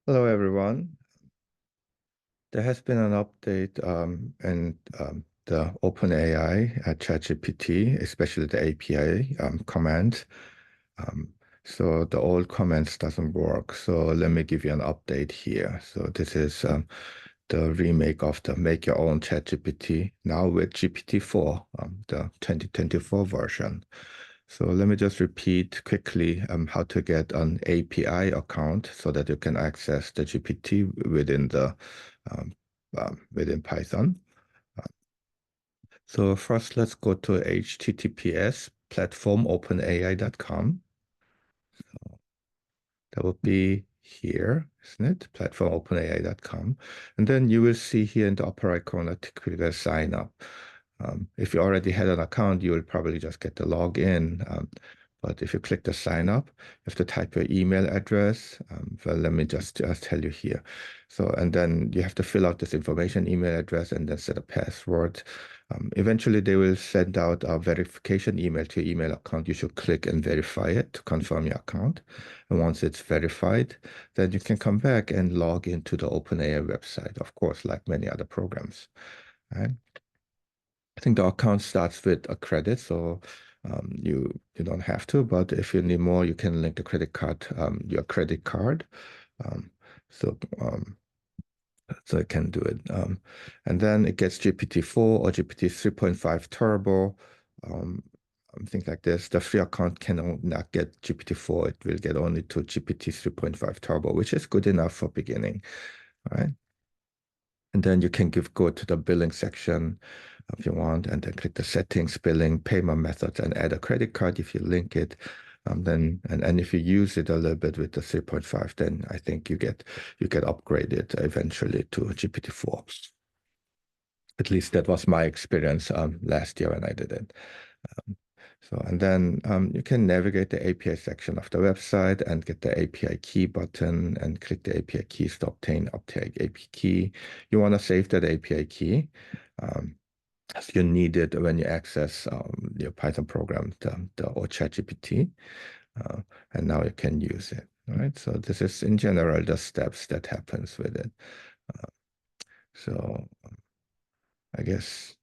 Hello, everyone. There has been an update in the OpenAI ChatGPT, especially the API command. Um, so the old commands doesn't work. So let me give you an update here. So this is the remake of the Make Your Own ChatGPT, now with GPT-4, the 2024 version. So let me just repeat quickly how to get an API account so that you can access the GPT within the within Python. So first, let's go to HTTPS platform openai.com. That would be here, isn't it? Platform openai.com. And then you will see here in the upper right corner to click the sign up. If you already had an account, you will probably just get the login. But if you click the sign up, you have to type your email address. Well, let me just tell you here. So, and then you have to fill out this information, email address, and then set a password. Eventually, they will send out a verification email to your email account. You should click and verify it to confirm your account. And once it's verified, then you can come back and log into the OpenAI website, of course, like many other programs. Right? I think the account starts with a credit, so you don't have to, but if you need more, you can link the credit card, your credit card. Um, so um, so it can do it. And then it gets GPT-4 or GPT 3.5 Turbo, things like this. The free account can not get GPT-4. It will get only to GPT 3.5 Turbo, which is good enough for beginning. All right. And then you can go to the billing section if you want, and then click the settings, billing, payment methods, and add a credit card if you link it. Then and if you use it a little bit with the 3.5, then I think you get upgraded eventually to GPT-4. At least that was my experience last year when I did it. Um, so, and then you can navigate the API section of the website and get the API key button and click the API keys to obtain API key. You want to save that API key as you need it when you access your Python program, or ChatGPT, uh, and now you can use it. All right. So this is in general the steps that happens with it. Uh, so I guess.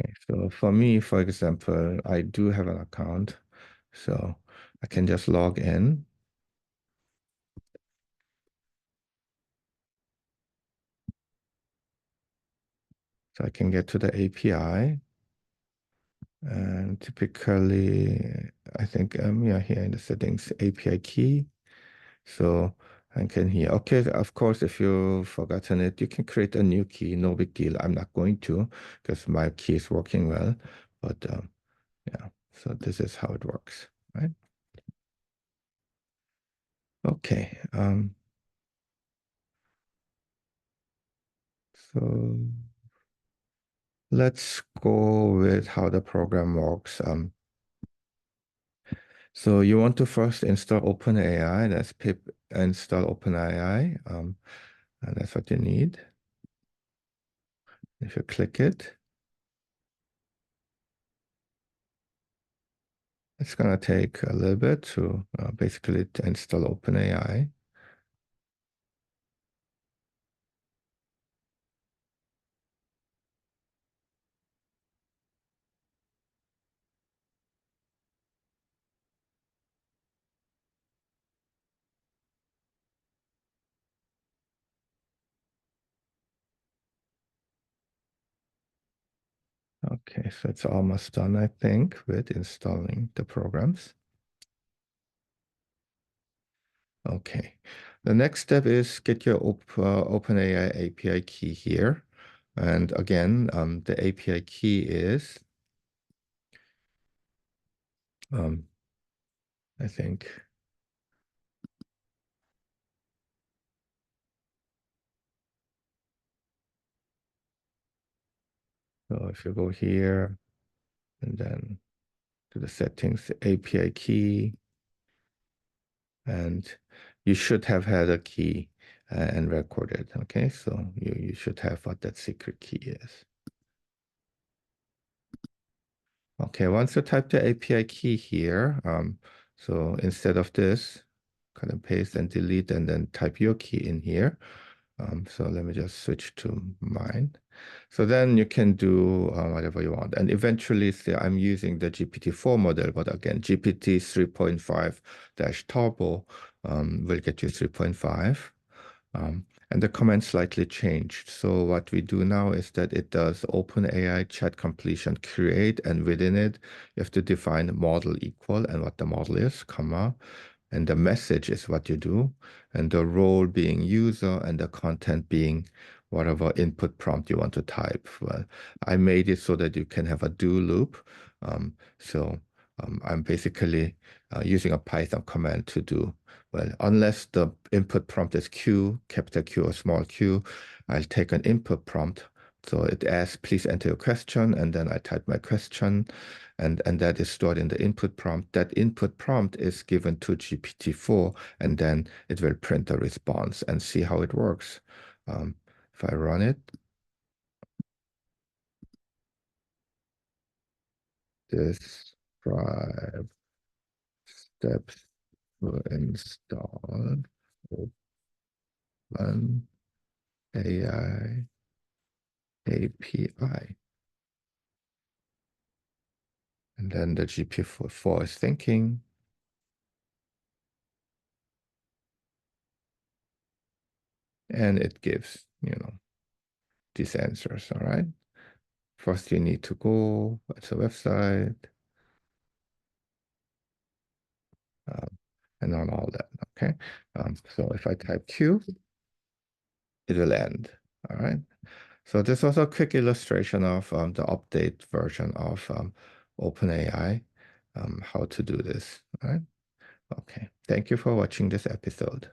Okay, so for me, for example, I do have an account, so I can just log in. So I can get to the API, and typically, I think yeah, here in the settings, API key. So I can here. Okay, of course, if you've forgotten it, you can create a new key. No big deal. I'm not going to because my key is working well. But yeah, so this is how it works, right? Okay. So let's go with how the program works. So you want to first install OpenAI. That's pip install OpenAI. And that's what you need. If you click it, it's going to take a little bit to basically to install OpenAI. Okay, so it's almost done, I think, with installing the programs. Okay, the next step is get your OpenAI API key here. And again, the API key is, I think, so if you go here and then to the settings, API key, and you should have had a key and recorded. Okay, so you should have what that secret key is. Okay, once you type the API key here, so instead of this, kind of paste and delete and then type your key in here. So let me just switch to mine. So then you can do whatever you want. And eventually, say I'm using the GPT-4 model, but again, GPT 3.5-Turbo will get you 3.5. And the command slightly changed. So what we do now is that it does OpenAI chat completion create, and within it, you have to define model equal and what the model is, comma, and the message is what you do, and the role being user, and the content being whatever input prompt you want to type. Well, I made it so that you can have a do loop. I'm basically using a Python command to do, well, unless the input prompt is Q, capital Q or small q, I'll take an input prompt. So it asks, please enter your question, and then I type my question, and that is stored in the input prompt. That input prompt is given to GPT-4, and then it will print a response and see how it works. If I run it, describe steps to install Open AI API. And then the GPT-4 is thinking, and it gives, these answers, all right? First, you need to go to the website, um, and on all that, okay? So if I type Q, it will end, all right? So this was a quick illustration of the update version of OpenAI, how to do this, all right? Okay, thank you for watching this episode.